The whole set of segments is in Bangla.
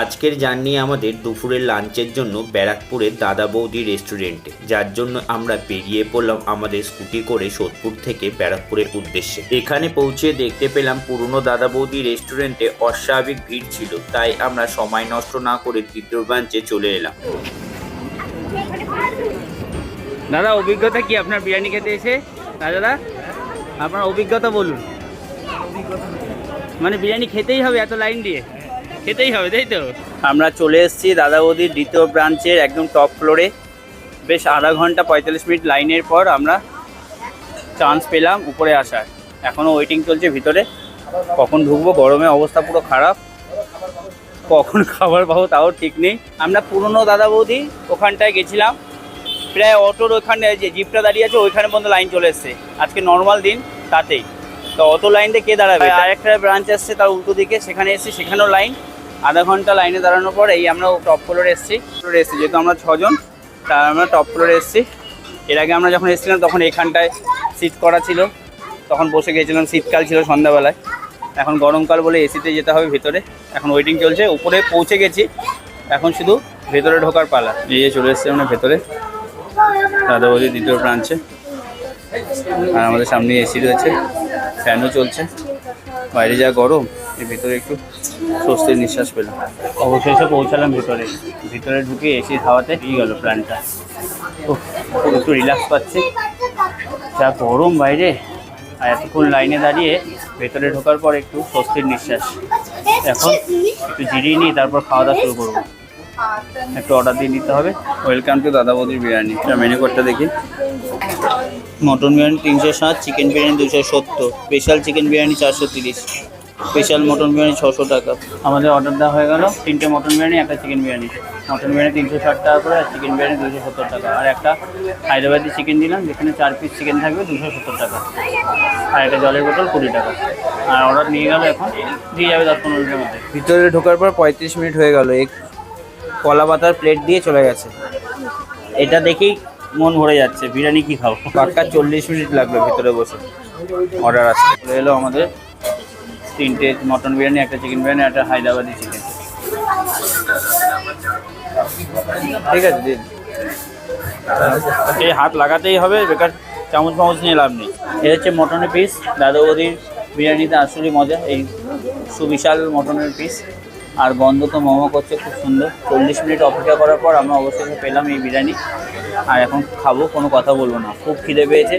আজকের জার্নি আমাদের দুপুরের লাঞ্চের জন্য ব্যারাকপুরের দাদা বৌদি রেস্টুরেন্টে, যার জন্য আমরা বেরিয়ে পড়লাম আমাদের স্কুটি করে সোদপুর থেকে ব্যারাকপুরের উদ্দেশ্যে। এখানে পৌঁছে দেখতে পেলাম পুরনো দাদা বৌদি রেস্টুরেন্টে অস্বাভাবিক ভিড় ছিল, তাই আমরা সময় নষ্ট না করে দ্বিতীয় ব্রাঞ্চে চলে এলাম। দাদা, অভিজ্ঞতা কি আপনার বিরিয়ানি খেতে এসে? দাদা আপনার অভিজ্ঞতা বলুন। মানে বিরিয়ানি খেতেই হবে, এত লাইন দিয়ে খেতেই হবে, তাই তো? আমরা চলে এসেছি দাদা বৌদির দ্বিতীয় ব্রাঞ্চের একদম টপ ফ্লোরে। বেশ আধা ঘন্টা 45 মিনিট লাইনের পর আমরা চান্স পেলাম উপরে আসার। এখনও ওয়েটিং চলছে ভিতরে, কখন ঢুকবো, গরমে অবস্থা পুরো খারাপ, কখন খাবার পাবো তাও ঠিক নেই। আমরা পুরনো দাদা বৌদি ওখানটায় গেছিলাম, প্রায় অটোর ওইখানে যে জিপটা দাঁড়িয়ে আছে ওইখানে পর্যন্ত লাইন চলে এসছে। আজকে নর্মাল দিন তাতেই তো অত লাইন দিয়ে কে দাঁড়াবে। আর একটা ব্রাঞ্চ আসছে তার উল্টো দিকে, সেখানে এসেছি, সেখানেও লাইন। আধা ঘন্টা লাইনে দাঁড়ানোর পর এই আমরা টপ ফ্লোরে এসেছি। যেহেতু আমরা 6 জন, তার আমরা টপ ফ্লোরে এসেছি। এর আগে আমরা যখন এসেছিলাম তখন এখানটায় সিট করা ছিল, তখন বসে গিয়েছিলাম, শীতকাল ছিল সন্ধ্যাবেলায়। এখন গরমকাল বলে এসিতে যেতে হবে ভেতরে। এখন ওয়েটিং চলছে, উপরে পৌঁছে গেছি, এখন শুধু ভেতরে ঢোকার পালা। এই যে চলে এসেছি আমরা ভেতরে দাদা বৌদির দ্বিতীয় ব্রাঞ্চে। আর আমাদের সামনে এসি রয়েছে, ফ্যানও চলছে। বাইরে যা গরম, এর ভিতরে একটু স্বস্তির নিঃশ্বাস পেলাম। অবশেষে পৌঁছালাম ভিতরে। ভিতরে ঢুকে এসির হাওয়াতে দিয়ে গেল প্ল্যানটা। একটু রিল্যাক্স পাচ্ছি, যা গরম বাইরে। আর এতক্ষণ লাইনে দাঁড়িয়ে ভেতরে ঢোকার পর একটু স্বস্তির নিঃশ্বাস। এখন একটু জিরিয়ে নিই, তারপর খাওয়া দাওয়া শুরু করবো। একটু অর্ডার দিয়ে নিতে হবে। ওয়েলকাম টু দাদা বৌদির বিরিয়ানি। মেনু কোডটা দেখি। Mutton biryani 360, chicken biryani 270, special chicken biryani 430, special mutton biryani 600 টাকা। আমাদের অর্ডার দেওয়া হয়ে গেল 3টে মটন বিরিয়ানি, একটা চিকেন বিরিয়ানি। মটন বিরিয়ানি 360 টাকা করে, আর চিকেন বিরিয়ানি 270 টাকা। আর একটা হায়দ্রাবাদি চিকেন দিলাম, যেখানে 4 পিস চিকেন থাকবে, 270 টাকা। আর একটা জলের বোতল 20 টাকা। আর অর্ডার নিয়ে গেল, এখন দিয়ে যাবে 10-15 মিনিটের মধ্যে। ভিতরে ঢোকার পর 35 মিনিট হয়ে গেল। এক কলা পাতার প্লেট দিয়ে চলে গেছে। এটা দেখেই মন ভরে যাচ্ছে, বিরিয়ানি কি খাবো। পাক্কা 40 মিনিট লাগবে ভিতরে বসে। অর্ডার আছে, চলে এলো আমাদের 3টে মটন বিরিয়ানি, একটা চিকেন বিরিয়ানি, একটা হায়দ্রাবাদি চিকেন। ঠিক আছে দিন। এই হাত লাগাতেই হবে, বেকার চামচ ফামচ নিয়ে লাভ নেই। এ হচ্ছে মটনের পিস। দাদা বৌদির বিরিয়ানিতে আসলেই মজা, এই সুবিশাল মটনের পিস। আর গন্ধ তো মোমো করছে খুব সুন্দর। 40 মিনিট অপেক্ষা করার পর আমরা অবশ্যই পেলাম এই বিরিয়ানি। আর এখন খাবো, কোনো কথা বলবো না, খুব খিদে পেয়েছে।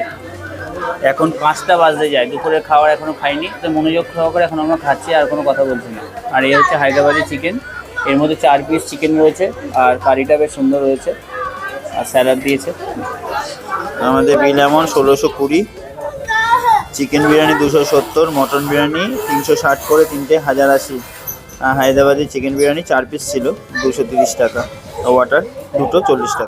এখন 5টা বাজতে যায়, দুপুরের খাবার এখনও খাইনি, তো মনোযোগ সহকারে এখন আমরা খাচ্ছি, আর কোনো কথা বলছি না। আর এই হচ্ছে হায়দ্রাবাদি চিকেন, এর মধ্যে 4 পিস চিকেন রয়েছে, আর কারিটা বেশ সুন্দর রয়েছে, আর স্যালাড দিয়েছে। আমাদের বিল এমন 1620, চিকেন বিরিয়ানি 270, মটন বিরিয়ানি 360 করে 3টে 1080, হায়দ্রাবাদি চিকেন বিরিয়ানি 4 পিস ছিল 230 টাকা, ওয়াটার 2 40 টাকা।